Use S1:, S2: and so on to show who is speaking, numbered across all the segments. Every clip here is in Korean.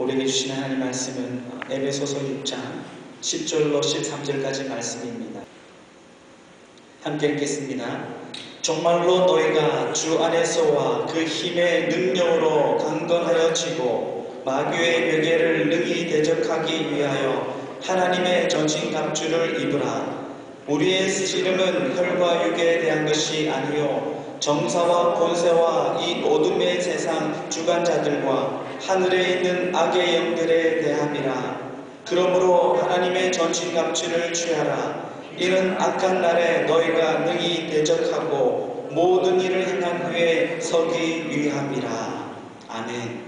S1: 우리에게 주시는 하나님 말씀은 에베소서 6장 10절로 13절까지 말씀입니다. 함께 읽겠습니다. 정말로 너희가 주 안에서와 그 힘의 능력으로 강건하여지고 마귀의 벽에를 능히 대적하기 위하여 하나님의 전신갑주를 입으라. 우리의 씨름은 혈과 육에 대한 것이 아니요 정사와 권세와 이 어둠의 세상 주관자들과 하늘에 있는 악의 영들에 대함이라. 그러므로 하나님의 전신갑주를 취하라. 이는 악한 날에 너희가 능히 대적하고 모든 일을 행한 후에 서기 위함이라. 아멘.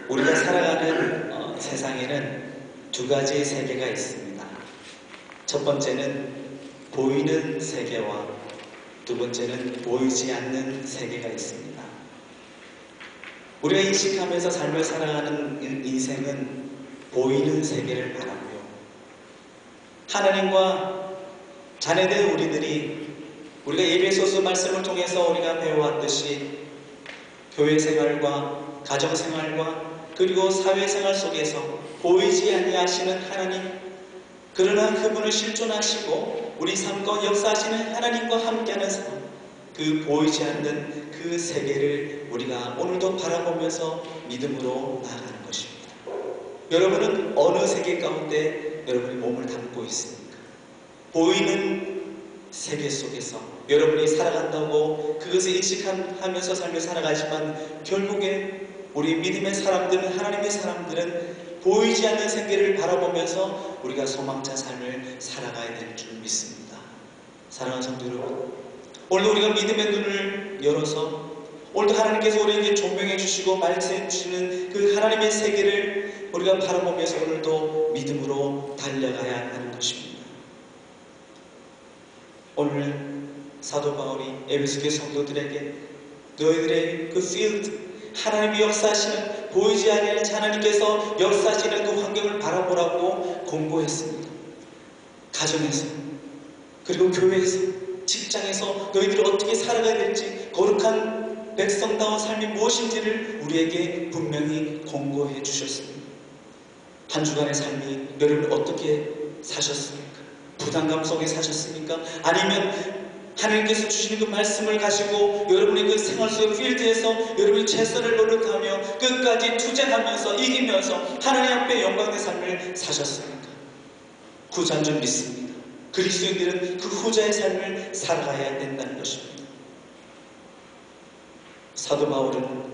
S1: 우리가 살아가는 세상에는 두 가지의 세계가 있습니다. 첫 번째는 보이는 세계와 두 번째는 보이지 않는 세계가 있습니다. 우리가 인식하면서 삶을 살아가는 인생은 보이는 세계를 바라고요. 하나님과 자녀된 우리가 에베소서 말씀을 통해서 우리가 배워왔듯이 교회 생활과 가정 생활과 그리고 사회생활 속에서 보이지 아니하시는 하나님, 그러나 그분을 실존하시고 우리 삶과 역사하시는 하나님과 함께하는 삶, 그 보이지 않는 그 세계를 우리가 오늘도 바라보면서 믿음으로 나아가는 것입니다. 여러분은 어느 세계 가운데 여러분이 몸을 담고 있습니까? 보이는 세계 속에서 여러분이 살아간다고 그것을 인식하면서 삶을 살아가지만 결국에 우리 믿음의 사람들은, 하나님의 사람들은 보이지 않는 세계를 바라보면서 우리가 소망자 삶을 살아가야 될 줄 믿습니다. 사랑하는 성도 여러분, 오늘도 우리가 믿음의 눈을 열어서 오늘도 하나님께서 우리에게 조명해 주시고 말씀해 주시는 그 하나님의 세계를 우리가 바라보면서 오늘도 믿음으로 달려가야 하는 것입니다. 오늘 사도 바울이 에베소 교회 성도들에게 너희들의 그 필드, 하나님이 역사하시는, 보이지 않는 하나님께서 역사하시는 그 환경을 바라보라고 공고했습니다. 가정에서, 그리고 교회에서, 직장에서 너희들이 어떻게 살아가야 될지, 거룩한 백성다운 삶이 무엇인지를 우리에게 분명히 공고해 주셨습니다. 한 주간의 삶이 여러분 어떻게 사셨습니까? 부담감 속에 사셨습니까? 아니면 하나님께서 주시는 그 말씀을 가지고 여러분의 그 생활 속 필드에서 여러분이 최선을 노력하며 끝까지 투쟁하면서 이기면서 하나님 앞에 영광의 삶을 사셨습니까? 후자인 줄 믿습니다. 그리스도인들은 그 후자의 삶을 살아가야 된다는 것입니다. 사도 바울은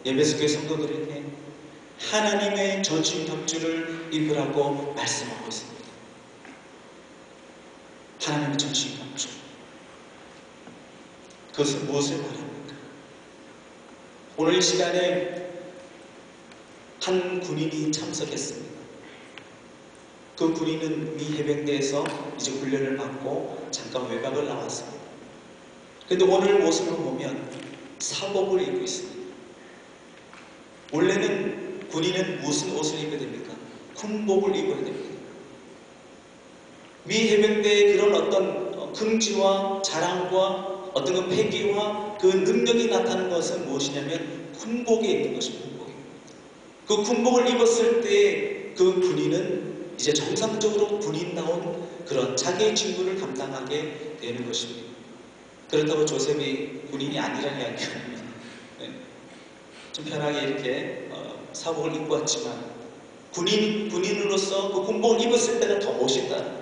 S1: 에베소 교회 성도들에게 하나님의 전신갑주를 입으라고 말씀하고 있습니다. 하나님의 전신갑주, 그것은 무엇을 말합니까? 오늘 이 시간에 한 군인이 참석했습니다. 그 군인은 미 해병대에서 이제 훈련을 받고 잠깐 외박을 나왔습니다. 그런데 오늘 모습을 보면 사복을 입고 있습니다. 원래는 군인은 무슨 옷을 입어야 됩니까? 군복을 입어야 됩니다. 미 해병대의 그런 어떤 긍지와 자랑과 어떤 그 패기와 그 능력이 나타나는 것은 무엇이냐면 군복에 있는 것입니다. 그 군복을 입었을 때 그 군인은 이제 정상적으로 군인다운 그런 자기의 직무를 감당하게 되는 것입니다. 그렇다고 조셉이 군인이 아니라는 이야기가 아닙니다. 좀 편하게 이렇게 사복을 입고 왔지만 군인으로서 그 군복을 입었을 때가 더 멋있다.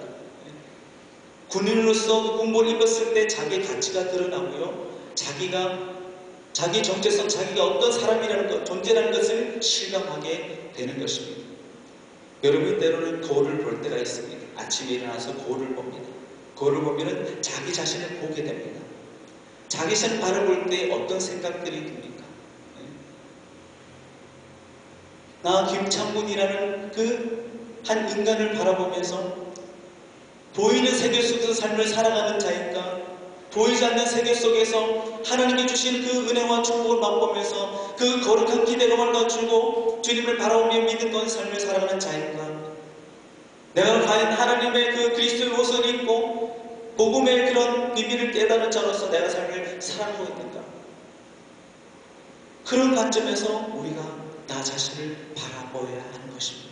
S1: 군인으로서 그 군복을 입었을 때 자기의 가치가 드러나고요, 자기 정체성, 자기가 어떤 사람이라는 것, 존재라는 것을 실감하게 되는 것입니다. 여러분 때로는 거울을 볼 때가 있습니다. 아침에 일어나서 거울을 봅니다. 거울을 보면 자기 자신을 보게 됩니다. 자기 자신을 바라볼 때 어떤 생각들이 듭니까? 나 김창군이라는 그 한 인간을 바라보면서 보이는 세계 속에서 삶을 살아가는 자인가, 보이지 않는 세계 속에서 하나님께 주신 그 은혜와 축복을 맛보면서 그 거룩한 기대감을 가지고 주님을 바라보며 믿음과 삶을 살아가는 자인가, 내가 과연 하나님의 그 그리스도의 옷을 입고 복음의 그런 비밀을 깨달은 자로서 내가 삶을 살아가고 있는가. 그런 관점에서 우리가 나 자신을 바라보아야 하는 것입니다.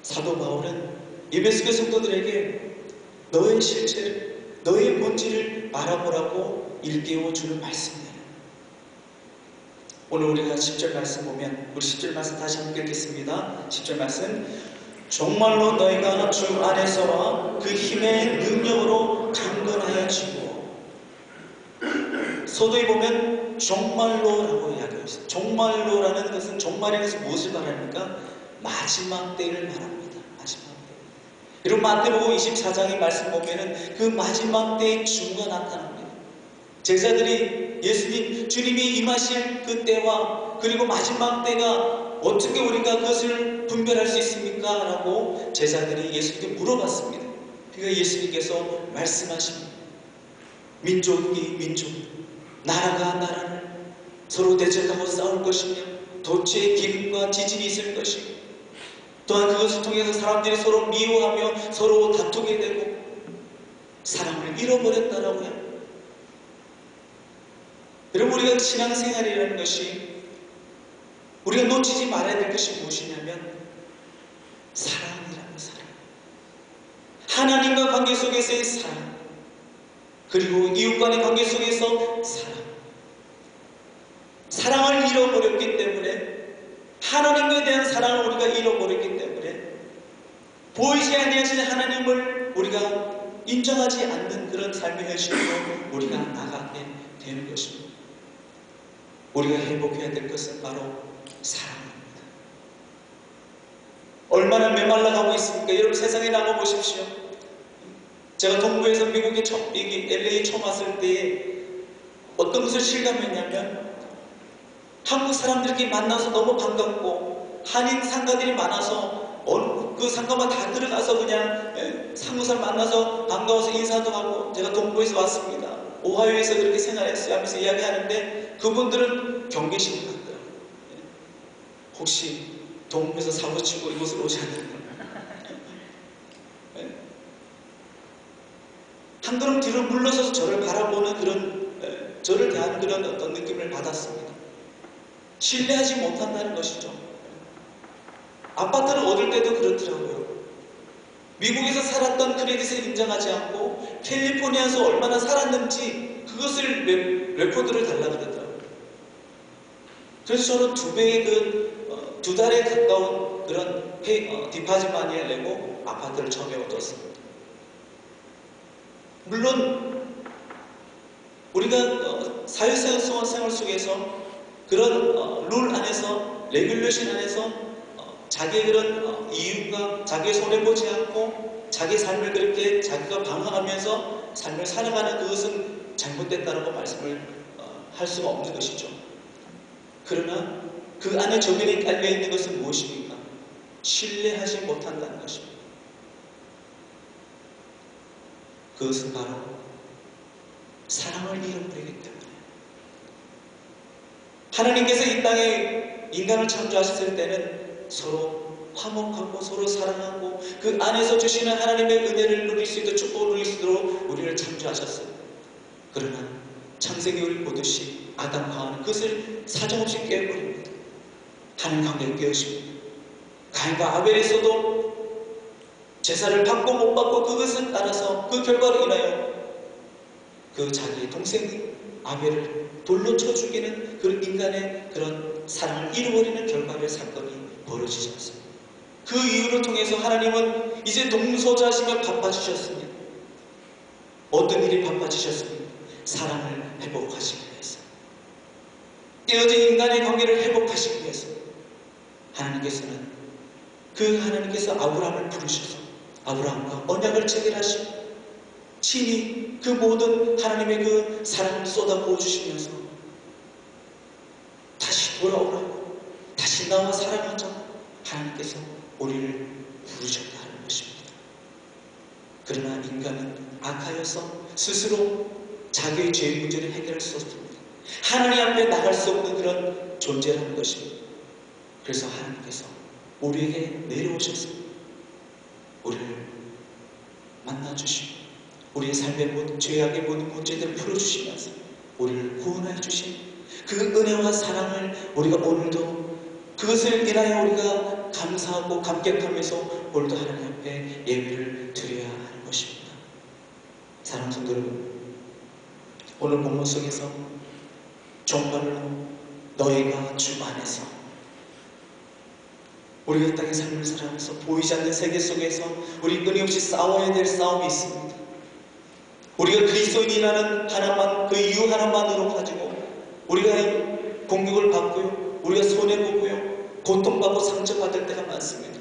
S1: 사도 바울은 에베소 성도들에게 너의 실체를, 너의 본질을 바라보라고 일깨워 주는 말씀이에요. 오늘 우리가 10절 말씀 보면, 우리 10절 말씀 다시 함께 읽겠습니다. 10절 말씀, 정말로 너희가 주 안에서와 그 힘의 능력으로 강건하여지고. 서도에 보면 정말로라고 이야기하고 있어요. 정말로라는 것은, 정말에 대해서 무엇을 말합니까? 마지막 때를 말합니다. 마지막 때. 여러분, 마태복음 24장의 말씀 보면은 그 마지막 때의 주가 나타납니다. 제자들이 예수님, 주님이 임하실 그 때와 그리고 마지막 때가 어떻게 우리가 그것을 분별할 수 있습니까? 라고 제자들이 예수님께 물어봤습니다. 그러니까 예수님께서 말씀하십니다. 민족이 민족, 나라가 나라를 서로 대적하고 싸울 것이며 도처에 기근과 지진이 있을 것이고, 또한 그것을 통해서 사람들이 서로 미워하며 서로 다투게 되고 사랑을 잃어버렸다라고요. 여러분, 우리가 신앙생활이라는 것이 우리가 놓치지 말아야 될 것이 무엇이냐면 사랑이라는 사랑, 하나님과 관계 속에서의 사랑, 그리고 이웃간의 관계 속에서 사랑을 잃어버렸기 때문에, 하나님에 대한 사랑을 우리가 잃어버렸기 때문에 보이지 아니하시는 하나님을 우리가 인정하지 않는 그런 삶의 현실로 우리가 나가게 되는 것입니다. 우리가 회복해야 될 것은 바로 사랑입니다. 얼마나 메말라가고 있습니까? 여러분, 세상에 나가보십시오. 제가 동부에서 미국에 LA 처음 왔을 때 어떤 것을 실감했냐면, 한국 사람들끼리 만나서 너무 반갑고, 한인 상가들이 많아서 그 상가만 다 들어가서 그냥 한국 사람 만나서 반가워서 인사도 하고, 제가 동부에서 왔습니다, 오하이오에서 그렇게 생활했어요 하면서 이야기하는데, 그분들은 경계심이 같더라고요. 혹시 동부에서 사고치고 이곳으로 오지 않나요? 한 걸음 뒤로 물러서서 저를 바라보는 그런, 저를 대하는 그런 어떤 느낌을 받았습니다. 신뢰하지 못한다는 것이죠. 아파트를 얻을 때도 그렇더라고요. 미국에서 살았던 크레딧을 인정하지 않고 캘리포니아에서 얼마나 살았는지 그것을 레코드를 달라고 그러더라고요. 그래서 저는 2배의 2달에 가까운 그런 디파짓 마니를 내고 아파트를 처음에 얻었습니다. 물론 우리가 사회생활 속에서 그런 룰 안에서, 레귤레이션 안에서 자기의 그런 이윤과 자기의 손해보지 않고 자기의 삶을 그렇게 자기가 방황하면서 삶을 살아가는 그것은 잘못됐다라고 말씀을 할 수가 없는 것이죠. 그러나 그 안에 저면에 깔려있는 것은 무엇입니까? 신뢰하지 못한다는 것입니다. 그것은 바로 사랑을 잃어버리기 때문에, 하나님께서 이 땅에 인간을 창조하셨을 때는 서로 화목하고 서로 사랑하고 그 안에서 주시는 하나님의 은혜를 누릴 수 있도록, 축복을 누릴 수 있도록 우리를 창조하셨어요. 그러나 창세기 우리 보듯이 아담과 하와는 그것을 사정없이 깨버립니다. 하나님 관계를 깨우십니다. 가인과 아벨에서도 제사를 받고 못 받고 그것을 따라서 그 결과로 인하여 그 자기의 동생 아벨을 돌로 쳐 죽이는 그런 인간의 그런 사랑을 잃어버리는 결과를, 사건이 벌어지지 않습니다. 그 이유를 통해서 하나님은 이제 동서자심을 바빠주셨습니다. 어떤 일이 바빠지셨습니까? 사랑을 회복하시기 위해서, 깨어진 인간의 관계를 회복하시기 위해서 하나님께서는 하나님께서 아브라함을 부르셔서 아브라함과 언약을 체결하시고 친히 그 모든 하나님의 그 사랑을 쏟아부어 주시면서 다시 돌아오라고, 다시 나와 사랑하자고 하나님께서 우리를 부르셨다는 것입니다. 그러나 인간은 악하여서 스스로 자기의 죄의 문제를 해결할 수 없습니다. 하나님 앞에 나갈 수 없는 그런 존재라는 것입니다. 그래서 하나님께서 우리에게 내려오셔서 우리를 만나주시고 우리의 삶의 죄악의 모든 문제들을 풀어주시면서 우리를 구원해 주신 그 은혜와 사랑을 우리가 오늘도 그것을 인하여 우리가 감사하고 감격하면서 오늘도 하나님 앞에 예배를 드려야 하는 것입니다. 사랑하는 성도 여러분, 오늘 본문 속에서 정말로 너희가 주 안에서 우리가 이 땅의 삶을 살아가면서 보이지 않는 세계 속에서 우리 끊임없이 싸워야 될 싸움이 있습니다. 우리가 그리스도인이라는 하나만, 그 이유 하나만으로 가지고 우리가 공격을 받고요, 우리가 손해보고요, 고통받고 상처받을 때가 많습니다.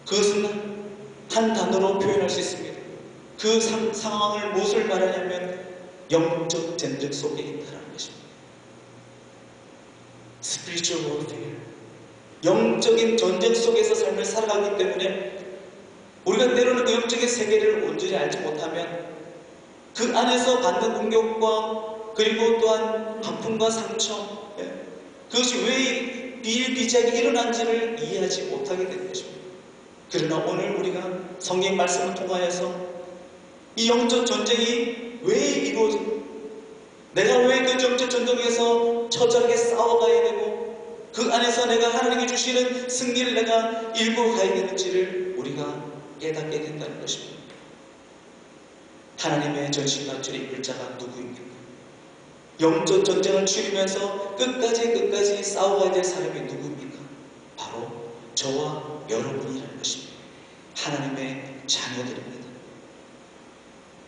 S1: 그것은 한 단어로 표현할 수 있습니다. 그 상황을 무엇을 말하냐면 영적 전쟁 속에 있다는 것입니다. Spiritual warfare, 영적인 전쟁 속에서 삶을 살아가기 때문에 우리가 때로는 그 영적인 세계를 온전히 알지 못하면 그 안에서 받는 공격과 그리고 또한 아픔과 상처, 그것이 왜 비일비재하게 일어난지를 이해하지 못하게 되는 것입니다. 그러나 오늘 우리가 성경 말씀을 통하여서 이 영적 전쟁이 왜 이루어집니까? 내가 왜 그 영적 전쟁에서 처절하게 싸워가야 되고 그 안에서 내가 하나님이 주시는 승리를 내가 일구어 가야 되는지를 우리가 깨닫게 된다는 것입니다. 하나님의 전신갑주를 입을 자가 누구입니까? 영적 전쟁을 치르면서 끝까지 싸워가야 될 사람이 누구입니까? 바로 저와 여러분이라는 것입니다. 하나님의 자녀들입니다.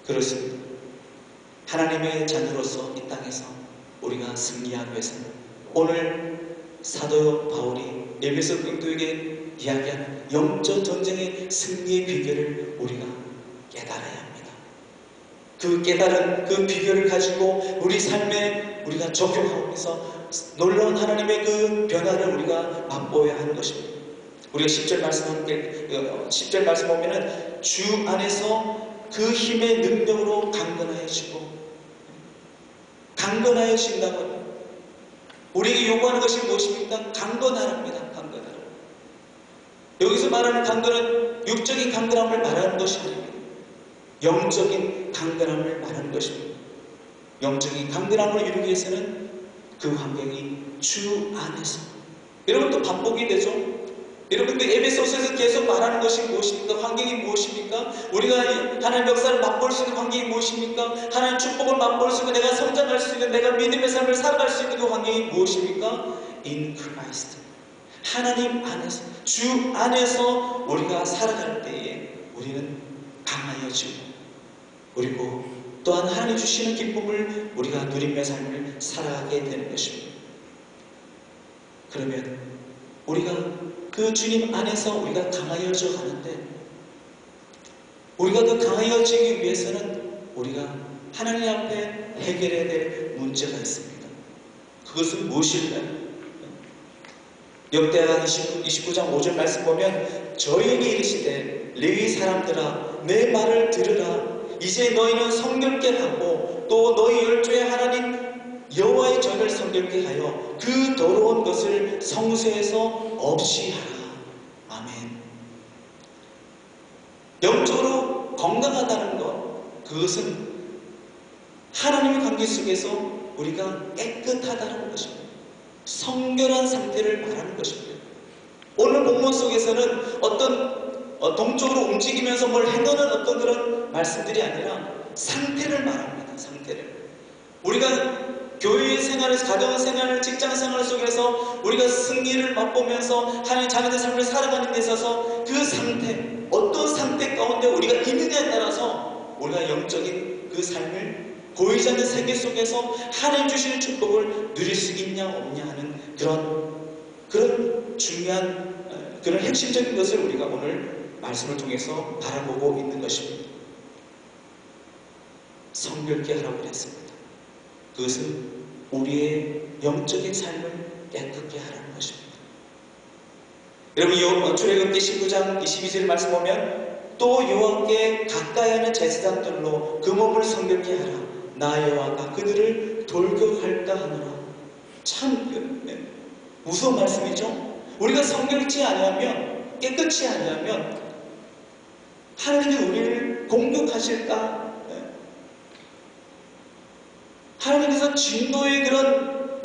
S1: 그렇습니다. 하나님의 자녀로서 이 땅에서 우리가 승리하기 위해서는 오늘 사도 바울이 에베소 교인들에게 이야기하는 영적 전쟁의 승리의 비결을 우리가 깨달아야 합니다. 그 깨달은 그 비결을 가지고 우리 삶에 우리가 적용하면서 놀라운 하나님의 그 변화를 우리가 맛보아야 하는 것입니다. 우리가 10절 말씀 보면은 주 안에서 그 힘의 능력으로 강건하여지고 강건하여진다고. 우리에게 요구하는 것이 무엇입니까? 강건하랍니다. 강건하라. 여기서 말하는 강건은 육적인 강건함을 말하는 것이 아닙니다. 영적인 강건함을 말하는 것입니다. 영적인 강건함을 이루기 위해서는 그 환경이 주 안에서. 여러분 또 반복이 되죠? 여러분 그 에베소서에서 계속 말하는 것이 무엇입니까? 환경이 무엇입니까? 우리가 하나님의 역사를 맛볼 수 있는 환경이 무엇입니까? 하나님의 축복을 맛볼 수 있고 내가 성장할 수 있는, 내가 믿음의 삶을 살아갈 수 있는 그 환경이 무엇입니까? In Christ. 하나님 안에서, 주 안에서 우리가 살아갈 때에 우리는 강하여지고 그리고 또한 하나님 주시는 기쁨을 우리가 누리며 삶을 살아가게 되는 것입니다. 그러면 우리가 그 주님 안에서 우리가 강하여져 가는데 우리가 그 강하여지기 위해서는 우리가 하나님 앞에 해결해야 될 문제가 있습니다. 그것은 무엇일까요? 역대하 29장 5절 말씀 보면 저희에게 이르시되 레위 사람들아 내 말을 들으라. 이제 너희는 성결케 하고 또 너희 열조의 하나님 여호와의 전을 성결케 하여 그 더러운 것을 성소에서 없이 하라. 아멘. 영적으로 건강하다는 것, 그것은 하나님의 관계 속에서 우리가 깨끗하다는 것입니다. 성결한 상태를 말하는 것입니다. 오늘 본문 속에서는 어떤 동쪽으로 움직이면서 뭘 행하는 어떤 그런 말씀들이 아니라 상태를 말합니다. 상태를. 우리가 교회 생활에서, 가정 생활, 직장 생활 속에서 우리가 승리를 맛보면서 하나님의 자녀의 삶을 살아가는 데 있어서 그 상태, 어떤 상태 가운데 우리가 있느냐에 따라서 우리가 영적인 그 삶을 보이지 않는 세계 속에서 하나님 주시는 축복을 누릴 수 있냐 없냐 하는 그런 중요한 그런 핵심적인 것을 우리가 오늘 말씀을 통해서 바라보고 있는 것입니다. 성결케 하라고 했습니다. 그것은 우리의 영적인 삶을 깨끗게 하라는 것입니다. 여러분 출애굽기 19장 22절 말씀 보면 또 여호와께 가까이 하는 제사장들로 그 몸을 성결케 하라. 나 여호와가 그들을 돌격할까 하노라. 참 무서운 말씀이죠. 우리가 성결치 아니하면, 깨끗이 아니하면 하나님이 우리를 공격하실까? 하나님께서 진노의 그런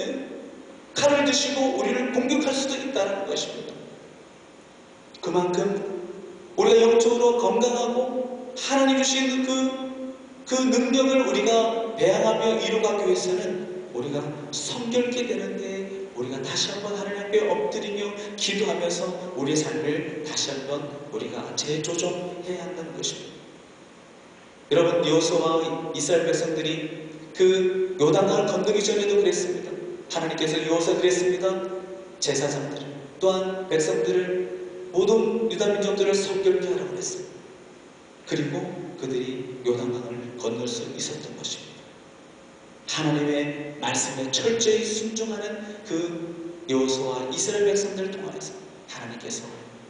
S1: 칼을 드시고 우리를 공격할 수도 있다는 것입니다. 그만큼 우리가 영적으로 건강하고 하나님 주신 그 능력을 우리가 배양하며 이루가기 위해서는 우리가 성결케 되는데 우리가 다시 한번 하나님 앞에 엎드리며 기도하면서 우리의 삶을 다시 한번 우리가 재조정해야 한다는 것입니다. 여러분, 여호수아와 이스라엘 백성들이 그 요단강을 건너기 전에도 그랬습니다. 하나님께서 여호수아 그랬습니다. 제사장들 또한 백성들을 모든 유다 민족들을 성결케 하라고 그랬어요. 그리고 그들이 요단강을 건널 수 있었던 것입니다. 하나님의 말씀에 철저히 순종하는 그 여호수아와 이스라엘 백성들을 통하여서 하나님께서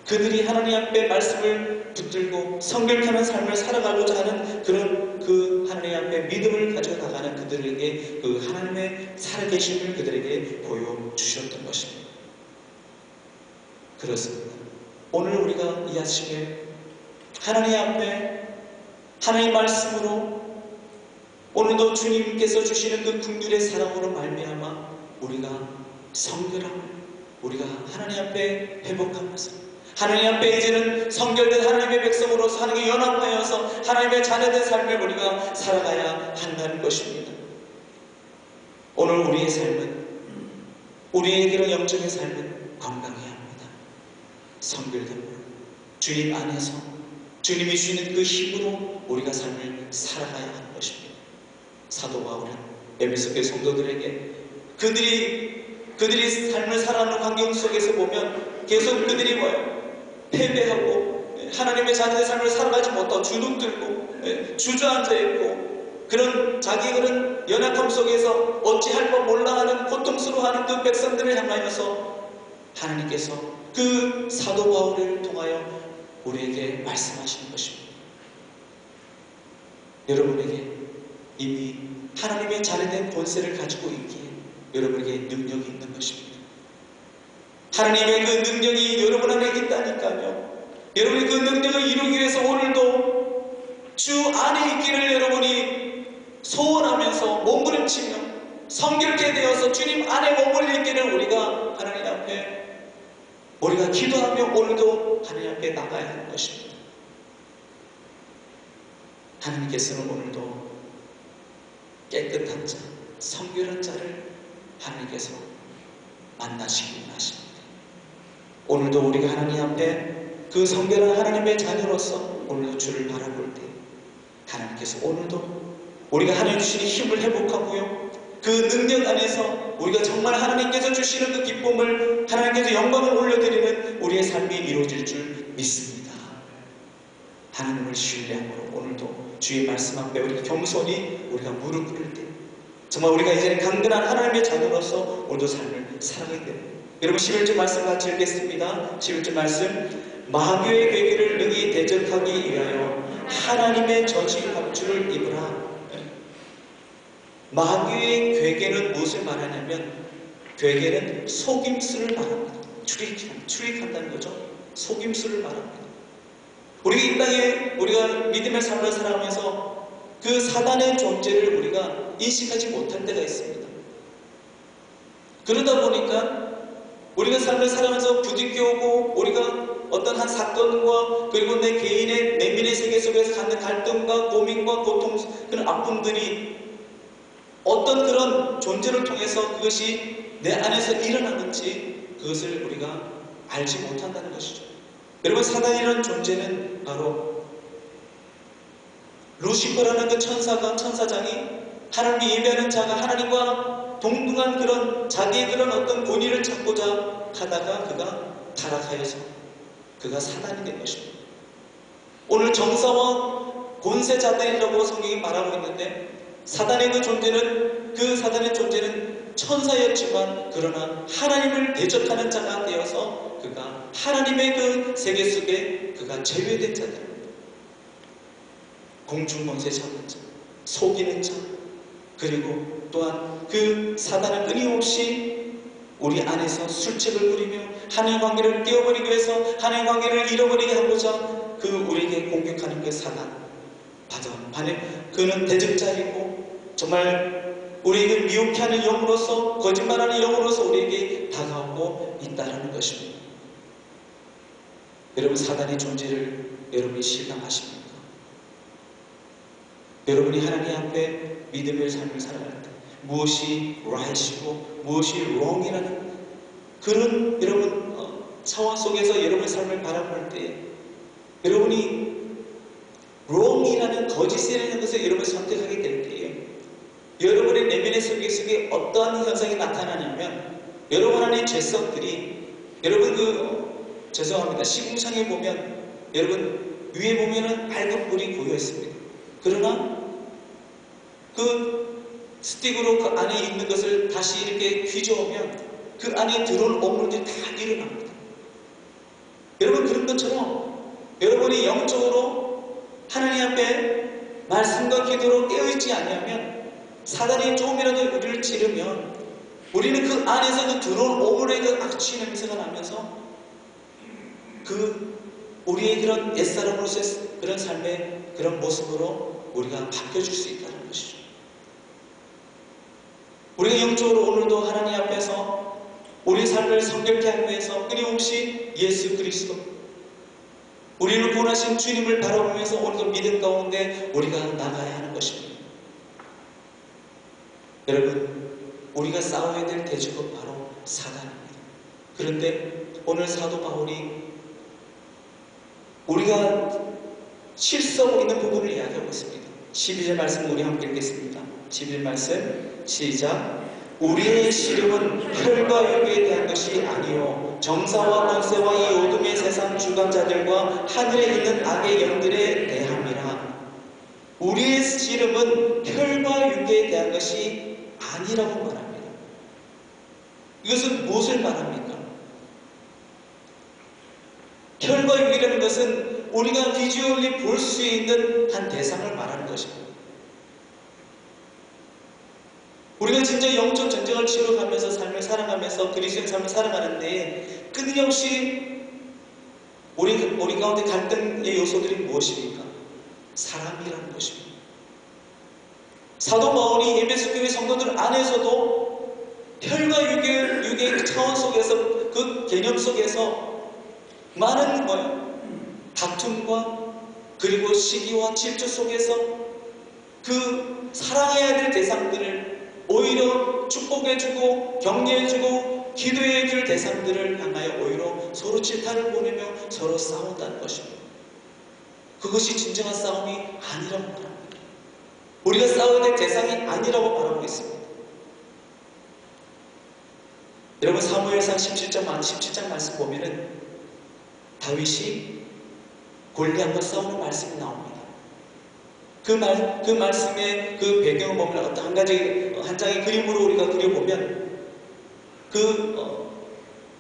S1: 그들이 하나님 앞에 말씀을 붙들고 성결하는 삶을 살아가고자 하는 그런 그 하나님 앞에 믿음을 가지고 나가는 그들에게 그 하나님의 살아계심을 그들에게 보여주셨던 것입니다. 그렇습니다. 오늘 우리가 이 아침에 하나님 앞에 하나님의 말씀으로 오늘도 주님께서 주시는 그 긍휼의 사랑으로 말미암아 우리가 성결함을 우리가 하나님 앞에 회복하면서 하나님 앞에 이제는 성결된 하나님의 백성으로서 하나님께 연합하여서 하나님의 자녀된 삶을 우리가 살아가야 한다는 것입니다. 오늘 우리의 삶은 우리에게로 영적인 삶은 건강해야 합니다. 성결됨으로 주님 안에서 주님이 주시는 그 힘으로 우리가 삶을 살아가야 하는 것입니다. 사도 바울은 에베소 교회 성도들에게 그들이 삶을 살아가는 환경 속에서 보면 계속 그들이 뭐예요? 패배하고 하나님의 자녀의 삶을 살아가지 못하고 주눅들고 주저앉아 있고 그런 자기 그런 연약함 속에서 어찌할 바 몰라 하는 고통스러워하는 그 백성들을 향하여서 하나님께서 그 사도 바울을 통하여 우리에게 말씀하시는 것입니다. 여러분에게 이미 하나님의 자녀된 권세를 가지고 있기에 여러분에게 능력이 있는 것입니다. 하나님의 그 능력이 여러분 안에 있다니까요. 여러분이 그 능력을 이루기 위해서 오늘도 주 안에 있기를 여러분이 소원하면서 몸부림치며 성결케 되어서 주님 안에 머물러 있기를 우리가 하나님 앞에 우리가 기도하며 오늘도 하나님 앞에 나가야 하는 것입니다. 하나님께서는 오늘도 깨끗한 자, 성결한 자를 하나님께서 만나시기 원하십니다. 오늘도 우리가 하나님 앞에 그 성결한 하나님의 자녀로서 오늘도 주를 바라볼 때 하나님께서 오늘도 우리가 하나님 주시는 힘을 회복하고요 그 능력 안에서 우리가 정말 하나님께서 주시는 그 기쁨을 하나님께서 영광을 올려드리는 우리의 삶이 이루어질 줄 믿습니다. 하나님을 신뢰함으로 오늘도 주의 말씀 앞에 우리 겸손히 우리가 무릎 꿇을 때 정말 우리가 이제는 강건한 하나님의 자녀로서 오늘도 삶을 살아가게 됩니다. 여러분 11절 말씀 같이 읽겠습니다. 11절 말씀 마귀의 괴계를 능히 대적하기 위하여 하나님의 저지 합주를 입으라. 마귀의 괴계는 무엇을 말하냐면 괴계는 속임수를 말합니다. 출입한다는 거죠. 속임수를 말합니다. 우리 이 땅에 우리가 믿음의 삶을 살아가면서 그 사단의 존재를 우리가 인식하지 못할 때가 있습니다. 그러다 보니까 우리가 삶을 살아가면서 부딪혀오고 우리가 어떤 한 사건과 그리고 내 개인의 내면의 세계 속에서 갖는 갈등과 고민과 고통 그런 아픔들이 어떤 그런 존재를 통해서 그것이 내 안에서 일어나는지 그것을 우리가 알지 못한다는 것이죠. 여러분 사단이라는 존재는 바로 루시퍼라는 그 천사장이 하나님이 예배하는 자가 하나님과 동등한 그런 자기의 그런 어떤 권위를 찾고자 하다가 그가 타락하여서 그가 사단이 된 것입니다. 오늘 정사와 권세자들이라고 성경이 말하고 있는데 사단의 그 사단의 존재는 천사였지만 그러나 하나님을 대적하는 자가 되어서 그가 하나님의 그 세계 속에 그가 제외된 자들입니다. 공중권세 잡는 자, 속이는 자, 그리고 또한 그 사단은 끊임없이 우리 안에서 술책을 부리며 하나님의 관계를 깨어버리기 위해서 하나님의 관계를 잃어버리게 하고자 그 우리에게 공격하는 그 사단. 그는 대적자이고 정말 우리에게 미혹해 하는 영으로서, 거짓말하는 영으로서 우리에게 다가오고 있다는 것입니다. 여러분, 사단의 존재를 여러분이 실감하십니까? 여러분이 하나님 앞에 믿음의 삶을 살아갈 때 무엇이 right이고 무엇이 wrong이라는 그런 여러분 차원 속에서 여러분의 삶을 바라볼 때 여러분이 wrong이라는 거짓이라는 것을 여러분이 선택하게 될 때에 여러분의 내면의 세계 속에 어떠한 현상이 나타나냐면 여러분 안의 죄성들이 여러분 죄송합니다. 시궁창에 보면 여러분 위에 보면은 밝은 불이 고여 있습니다. 그러나 그 스틱으로 그 안에 있는 것을 다시 이렇게 휘저으면 그 안에 들어올 오물들이 다 일어납니다. 여러분, 그런 것처럼 여러분이 영적으로 하나님 앞에 말씀과 기도로 깨어있지 않으면 사단이 조금이라도 우리를 찌르면 우리는 그 안에서 그 들어온 오물의 그 악취 냄새가 나면서 우리의 그런 옛사람으로서의 그런 삶의 그런 모습으로 우리가 바뀌어질 수 있다는 것이죠. 우리가 영적으로 오늘도 하나님 앞에서 우리 삶을 성결케 하기 위해서 끊임없이 예수 그리스도 우리를 구원하신 주님을 바라보면서 오늘도 믿음 가운데 우리가 나가야 하는 것입니다. 여러분, 우리가 싸워야 될 대적은 바로 사단입니다. 그런데 오늘 사도 바울이 우리가 실수하고 있는 부분을 이야기하고 있습니다. 12절 말씀 우리 함께 읽겠습니다. 11절 말씀 시작. 우리의 시름은 혈과 육에 대한 것이 아니요 정사와 권세와 이 어둠의 세상 주관자들과 하늘에 있는 악의 영들에 대함이라. 우리의 시름은 혈과 육에 대한 것이 아니라고 말합니다. 이것은 무엇을 말합니까? 혈과 육이라는 것은 우리가 비주얼리 볼 수 있는 한 대상을 말하는 것입니다. 우리가 진짜 영적 전쟁을 치러가면서 삶을 살아가면서 그리스도의 삶을 살아가는데 끊임없이 우리 가운데 갈등의 요소들이 무엇입니까? 사람이라는 것입니다. 사도 바울이 에베소 교회 성도들 안에서도 혈과 육의 차원 속에서 그 개념 속에서 많은 다툼과 그리고 시기와 질투 속에서 그 사랑해야 될 대상들을 오히려 축복해주고 격려해주고 기도해줄 대상들을 향하여 오히려 서로 질타를 보내며 서로 싸운다는 것입니다. 그것이 진정한 싸움이 아니라고 말합니다. 우리가 싸워야 될 대상이 아니라고 말하고 있습니다. 여러분, 사무엘상 17장 말씀 보면은 다윗이 골리앗과 싸우는 말씀이 나옵니다. 그 말씀의 그 배경을 보면 어떤 한 장의 그림으로 우리가 그려보면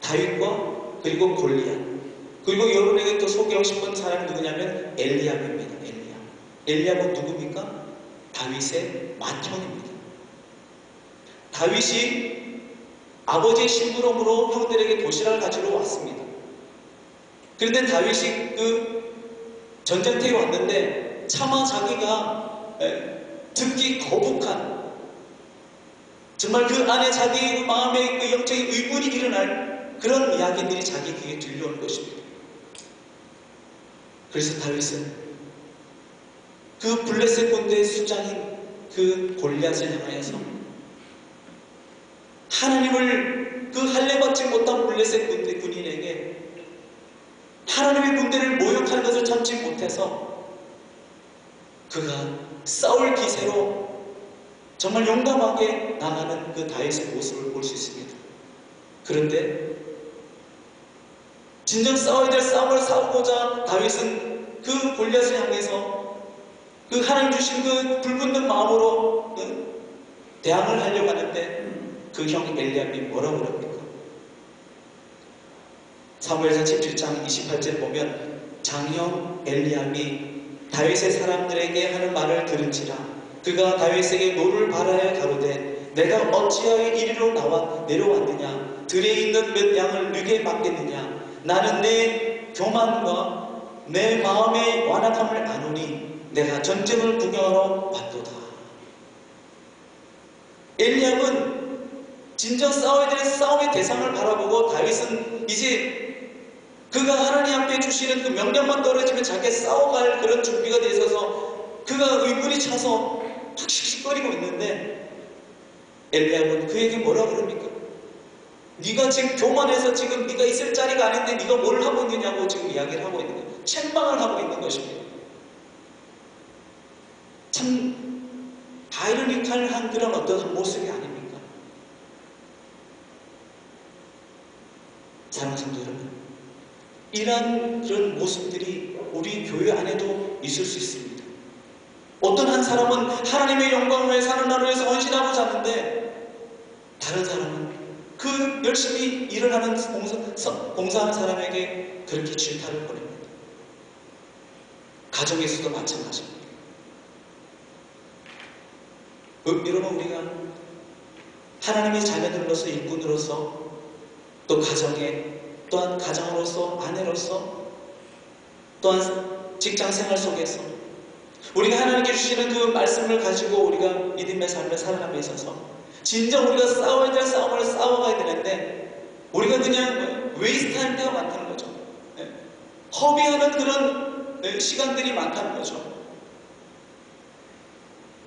S1: 다윗과 그리고 골리앗 그리고 여러분에게 또 소개하고 싶은 사람이 누구냐면 엘리압입니다. 엘리압은 누굽니까? 다윗의 맏형입니다. 다윗이 아버지의 심부름으로 형들에게 도시락을 가지러 왔습니다. 그런데 다윗이 전쟁터에 왔는데 차마 자기가 듣기 거북한 정말 그 안에 자기 마음에 그 영적인 의문이 일어날 그런 이야기들이 자기 귀에 들려오는 것입니다. 그래서 다윗은 그 블레셋 군대의 수장인 그 골리앗을 향하여서 하나님을 그 할례받지 못한 블레셋 군인에게 하나님의 군대를 모욕하는 것을 참지 못해서 그가 싸울 기세로 정말 용감하게 나가는 그 다윗의 모습을 볼 수 있습니다. 그런데 진정 싸워야 될 싸움을 싸우고자 다윗은 그 골리앗을 향해서 그 하나님 주신 그 불붙는 마음으로 대항을 하려고 하는데 그 형 엘리압이 뭐라고 그럽니까? 사무엘상 17장 28절 보면 장형 엘리압이 다윗의 사람들에게 하는 말을 들은지라 그가 다윗에게 노를 바라야 가로되 내가 어찌하여 이리로 내려왔느냐 들에 있는 몇 양을 누게 맡겠느냐 나는 내 교만과 내 마음의 완악함을 아노니 내가 전쟁을 구경하러 왔도다. 엘리압은 진정 싸워야 될 싸움의 대상을 바라보고 다윗은 이제 그가 하나님 앞에 주시는 그 명령만 떨어지면 자기가 싸워갈 그런 준비가 돼 있어서 그가 의문이 차서 막 씩씩거리고 있는데 엘리압은 그에게 뭐라 그럽니까? 네가 지금 교만해서 지금 네가 있을 자리가 아닌데 네가 뭘 하고 있느냐고 지금 이야기를 하고 있는 거예요. 책망을 하고 있는 것입니다. 참 아이러니컬한 그런 어떤 모습이 아닙니까? 사랑하는 성도 여러분, 이러한 그런 모습들이 우리 교회 안에도 있을 수 있습니다. 어떤 한 사람은 하나님의 영광을 위해 사는 나를 위해서 헌신하고 자는데 다른 사람은 그 열심히 일을 하는 봉사하는 사람에게 그렇게 질타를 보냅니다. 가정에서도 마찬가지입니다. 여러분, 우리가 하나님의 자녀들로서 일꾼으로서 또 가정에 또한 가장으로서 아내로서 또한 직장생활 속에서 우리가 하나님께 주시는 그 말씀을 가지고 우리가 믿음의 삶을 살아감에 있어서 진정 우리가 싸워야 될 싸움을 싸워가야 되는데 우리가 그냥 웨이스트할 때가 많다는 거죠. 허비하는 그런 시간들이 많다는 거죠.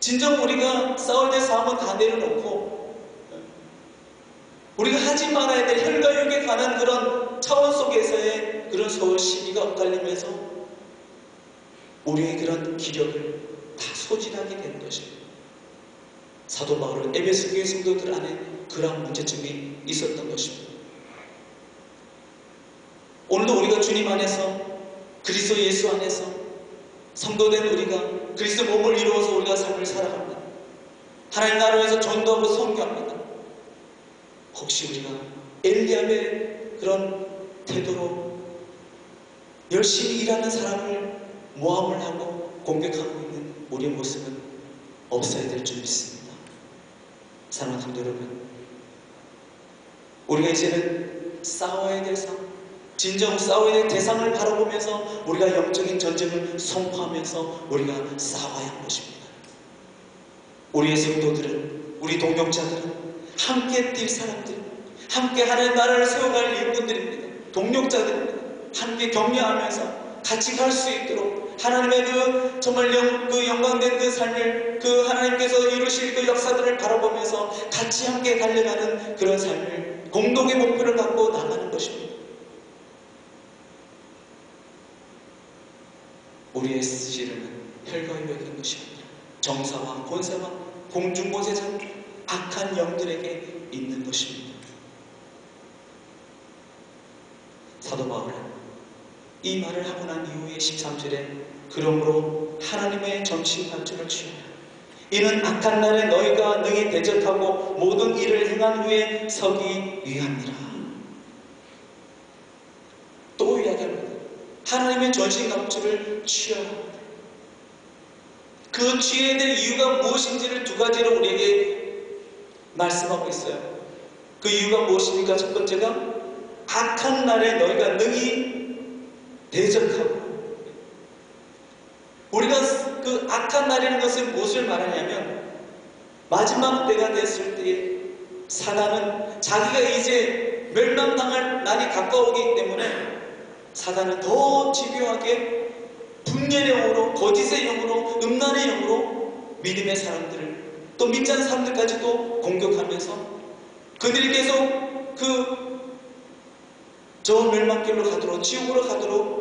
S1: 진정 우리가 싸울 때 싸움은 다 내려놓고 우리가 하지 말아야 될 혈과육에 관한 그런 차원 속에서의 그런 서울 시비가 엇갈리면서 우리의 그런 기력을 다 소진하게 되는 것입니다. 사도 바울은 에베소 교회 성도들 안에 그러한 문제점이 있었던 것입니다. 오늘도 우리가 주님 안에서 그리스도 예수 안에서 성도된 우리가 그리스도 몸을 이루어서 우리가 삶을 살아갑니다. 하나님 나라에서 전도하고 선교합니다. 혹시 우리가 엘리압의 그런 태도로 열심히 일하는 사람을 모함을 하고 공격하고 있는 우리의 모습은 없어야 될 줄 믿습니다. 사랑하는 성도 여러분, 우리가 이제는 싸워야 될 싸움, 진정 싸워야 될 대상을 바라보면서 우리가 영적인 전쟁을 선포하면서 우리가 싸워야 하는 것입니다. 우리의 성도들은, 우리 동역자들은, 함께 뛸 사람들, 함께 하나님 나라를 세워갈 일꾼들입니다. 동역자들입니다. 함께 격려하면서 같이 갈 수 있도록 하나님의 그 정말 그 영광된 그 삶을 그 하나님께서 이루실 그 역사들을 바라보면서 같이 함께 달려가는 그런 삶을 공동의 목표를 갖고 나가는 것입니다. 우리의 씨름은 혈과 육의 것이 아니라 정사와 권세와 공중보세자 악한 영들에게 있는 것입니다. 사도 바울은 이 말을 하고 난 이후에 13절에 그러므로 하나님의 정신 관점을 취하라. 이는 악한 날에 너희가 능히 대적하고 모든 일을 행한 후에 서기 위함이라. 또 이야기합니다. 하나님의 전신 갑주를 취하라. 그 취해야 될 이유가 무엇인지를 두 가지로 우리에게 말씀하고 있어요. 그 이유가 무엇입니까? 첫 번째가 악한 날에 너희가 능히 대적하고, 우리가 그 악한 날이라는 것은 무엇을 말하냐면 마지막 때가 됐을 때에 사단은 자기가 이제 멸망당할 날이 가까우기 때문에 사단은 더 집요하게 분열의 영으로, 거짓의 영으로, 음란의 영으로 믿음의 사람들을, 또 믿지 않는 사람들까지도 공격하면서 그들이 계속 저 멸망길로 가도록, 지옥으로 가도록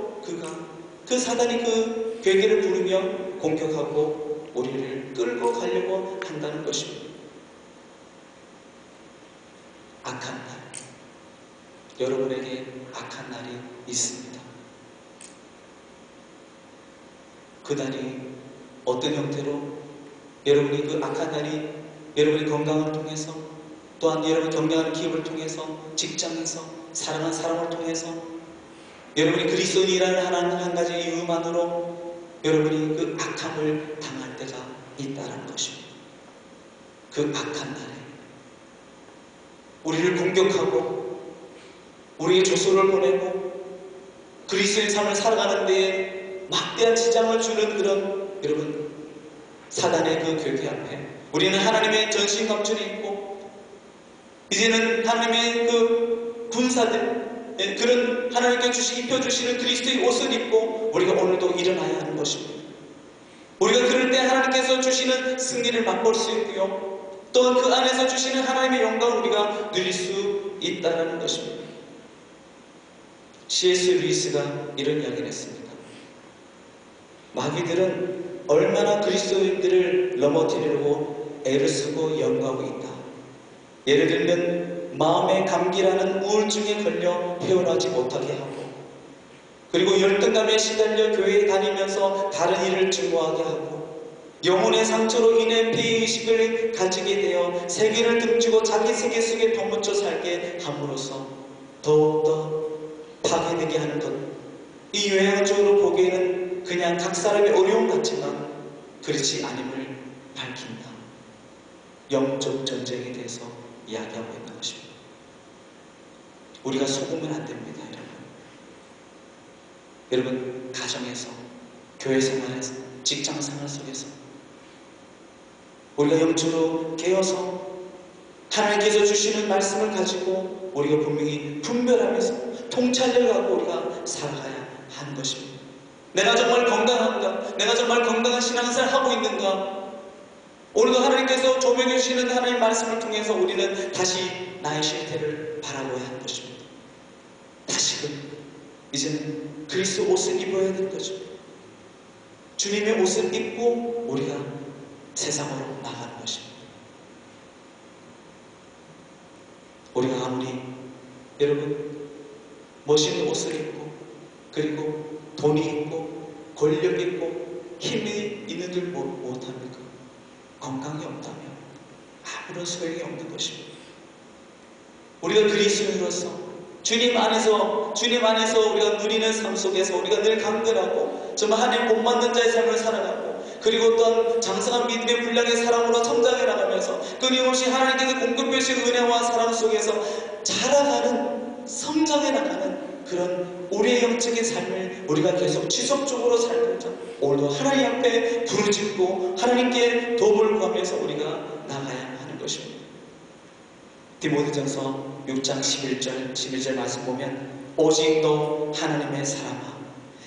S1: 그 사단이 그 괴계를 부르며 공격하고 우리를 끌고 가려고 한다는 것입니다. 악한 날, 여러분에게 악한 날이 있습니다. 그 날이 어떤 형태로, 여러분이 그 악한 날이 여러분의 건강을 통해서, 또한 여러분 경영하는 기업을 통해서, 직장에서 사랑하는 사람을 통해서, 여러분이 그리스도인이라는 한 가지 이유만으로 여러분이 그 악함을 당할 때가 있다는 것입니다. 그 악한 날에 우리를 공격하고 우리의 조소를 보내고 그리스도의 삶을 살아가는 데에 막대한 지장을 주는 그런 여러분 사단의 그 괴계 앞에 우리는 하나님의 전신갑주를 입고 이제는 하나님의 그 군사들, 그런 하나님께 입혀주시는 그리스도의 옷을 입고 우리가 오늘도 일어나야 하는 것입니다. 우리가 그럴 때 하나님께서 주시는 승리를 맛볼 수 있고요, 또한 그 안에서 주시는 하나님의 영광을 우리가 누릴 수 있다는 것입니다. C.S. 루이스가 이런 이야기를 했습니다. 마귀들은 얼마나 그리스도인들을 넘어뜨리려고 애를 쓰고 연구하고 있다. 예를 들면 마음의 감기라는 우울증에 걸려 헤어나지 못하게 하고, 그리고 열등감에 시달려 교회에 다니면서 다른 일을 증오하게 하고, 영혼의 상처로 인해 피해의식을 가지게 되어 세계를 등지고 자기 세계 속에 파묻혀 살게 함으로써 더욱더 파괴되게 하는 것. 이 외향적으로 보기에는 그냥 각 사람의 어려움 같지만 그렇지 않음을 밝힌다. 영적 전쟁에 대해서 이야기하고 있는 것입니다. 우리가 속으면 안 됩니다, 여러분. 여러분, 가정에서, 교회 생활에서, 직장 생활 속에서 우리가 영적으로 깨어서 하나님께서 주시는 말씀을 가지고 우리가 분명히 분별하면서 통찰력을 갖고 우리가 살아가야 하는 것입니다. 내가 정말 건강한가? 내가 정말 건강한 신앙생활을 하고 있는가? 오늘도 하나님께서 조명해 주시는 하나님의 말씀을 통해서 우리는 다시 나의 실태를 바라보아야 하는 것입니다. 다시금 이제는 그리스도 옷을 입어야 되는 거죠. 주님의 옷을 입고 우리가 세상으로 나가는 것입니다. 우리가 아무리 여러분 멋있는 옷을 입고 그리고 돈이 있고 권력이 있고 힘이 있는 줄 못합니까? 건강이 없다면 아무런 소용이 없는 것입니다. 우리가 그리스도인으로서 주님 안에서 우리가 누리는 삶 속에서 우리가 늘 강건하고 정말 하나님 복 받는 자의 삶을 살아가고, 그리고 어떤 장성한 믿음의 분량의 사랑으로 성장해 나가면서 끊임없이 하나님께서 공급해 주신 은혜와 사랑 속에서 자라가는, 성장해 나가는 그런 우리의 영적인 삶을 우리가 계속 지속적으로 살면서 오늘도 하나님 앞에 부르짖고 하나님께 도움을 구하면서 우리가 나가야 하는 것입니다. 디모데전서 6장 11절 말씀 보면, 오직 너 하나님의 사랑아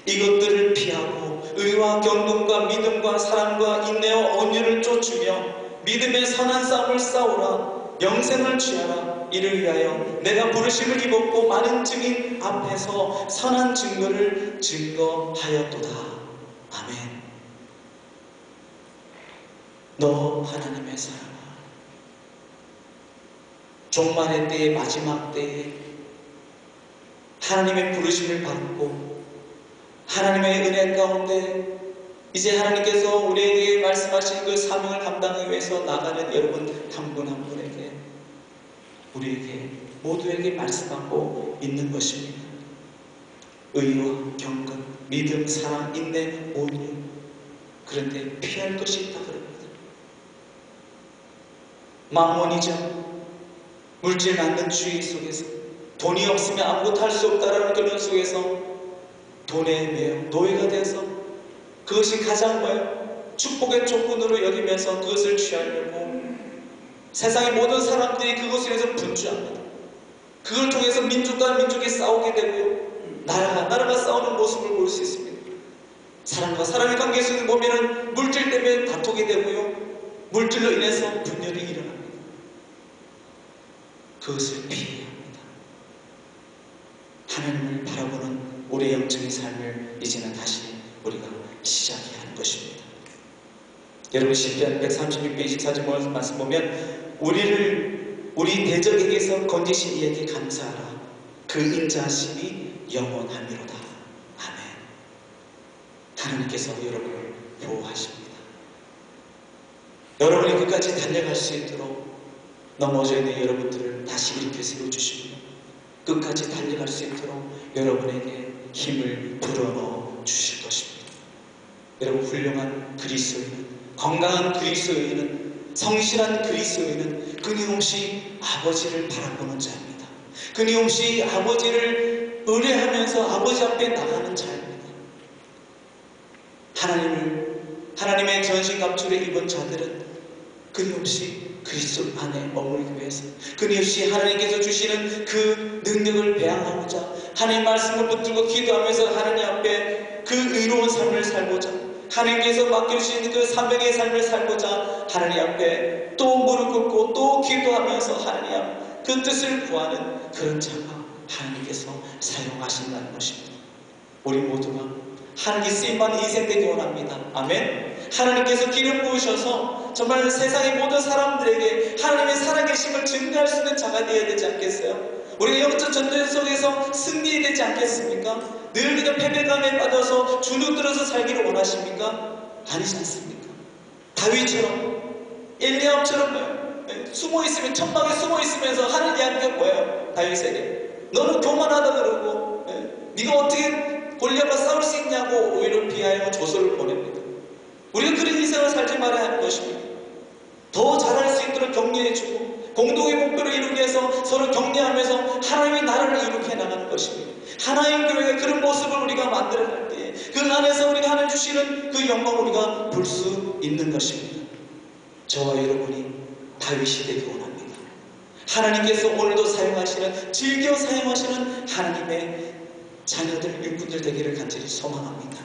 S1: 이것들을 피하고 의와 경동과 믿음과 사랑과 인내와 온유를 쫓으며 믿음의 선한 싸움을 싸우라. 영생을 취하라. 이를 위하여 내가 부르심을 입었고 많은 증인 앞에서 선한 증거를 증거하였도다. 아멘. 너 하나님의 사랑아, 종말의 때에, 마지막 때에 하나님의 부르심을 받고 하나님의 은혜 가운데 이제 하나님께서 우리에게 말씀하신 그 사명을 감당하기 위해서 나가는 여러분 한 분 한 분에게, 우리에게 모두에게 말씀하고 있는 것입니다. 의와 경건, 믿음, 사랑, 인내, 온유. 그런데 피할 것이 있다 그럽니다. 만몬이죠. 물질 만든 주의 속에서 돈이 없으면 아무것도 할 수 없다라는 결론 속에서 돈에 매여 노예가 돼서 그것이 가장 축복의 조건으로 여기면서 그것을 취하려고 세상의 모든 사람들이 그것을 위해서 분주합니다. 그걸 통해서 민족과 민족이 싸우게 되고요, 나라가 싸우는 모습을 볼 수 있습니다. 사람과 사람의 관계 속에 보면은 물질 때문에 다투게 되고요, 물질로 인해서 분열이 일어납니다. 그것을 피해야 합니다. 하나님을 바라보는 우리의 영적인 삶을 이제는 다시 우리가 시작해야 하는 것입니다. 여러분, 시편 136편 24절 말씀 보면, 우리 대적에게서 건지신 이에게 감사하라. 그 인자하심이 영원하미로다. 아멘. 하나님께서 여러분을 보호하십니다. 여러분이 끝까지 달려갈 수 있도록 넘어져 있는 여러분들을 다시 일으켜 세워주시고 끝까지 달려갈 수 있도록 여러분에게 힘을 불어넣어 주실 것입니다. 여러분, 훌륭한 그리스도인은, 건강한 그리스도인은, 성실한 그리스도인은 끊임없이 아버지를 바라보는 자입니다. 끊임없이 아버지를 의뢰하면서 아버지 앞에 나가는 자입니다. 하나님의 전신갑주를 입은 자들은 끊임없이 그리스도 안에 머물기 위해서, 끊임없이 하나님께서 주시는 그 능력을 배양하고자, 하나님 말씀을 붙들고 기도하면서 하나님 앞에 그 의로운 삶을 살고자, 하나님께서 맡겨주신 그 사명의 삶을 살고자 하나님 앞에 또 무릎 꿇고 또 기도하면서 하나님 앞 그 뜻을 구하는 그런 자가 하나님께서 사용하신다는 것입니다. 우리 모두가 하나님께 쓰임받는 인생 되기 원합니다. 아멘. 하나님께서 기름 부으셔서 정말 세상의 모든 사람들에게 하나님의 살아계심을 증거할 수 있는 자가 되어야 되지 않겠어요? 우리가 영적 전쟁 속에서 승리해야 되지 않겠습니까? 늘 그냥 패배감에 빠져서 주눅들어서 살기를 원하십니까? 아니지 않습니까? 다윗처럼, 엘리야처럼 숨어있으면, 천막에 숨어있으면서 하는 이야기가 뭐예요? 다윗에게 너는 교만하다 그러고 네가 어떻게 골리앗과 싸울 수 있냐고 오히려 비하여 조소를 보냅니다. 우리가 그런 인생을 살지 말아야 하는 것입니다. 더 잘할 수 있도록 격려해주고 공동의 목표를 이루기 위해서 서로 격려하면서 하나님의 나라를 이루게 나가는 것입니다. 하나님 교회가 그런 모습을 우리가 만들어갈 때 그 안에서 우리가 하나님 주시는 그 영광을 우리가 볼 수 있는 것입니다. 저와 여러분이 다윗이 되기 원합니다. 하나님께서 오늘도 사용하시는, 즐겨 사용하시는 하나님의 자녀들, 일꾼들 되기를 간절히 소망합니다.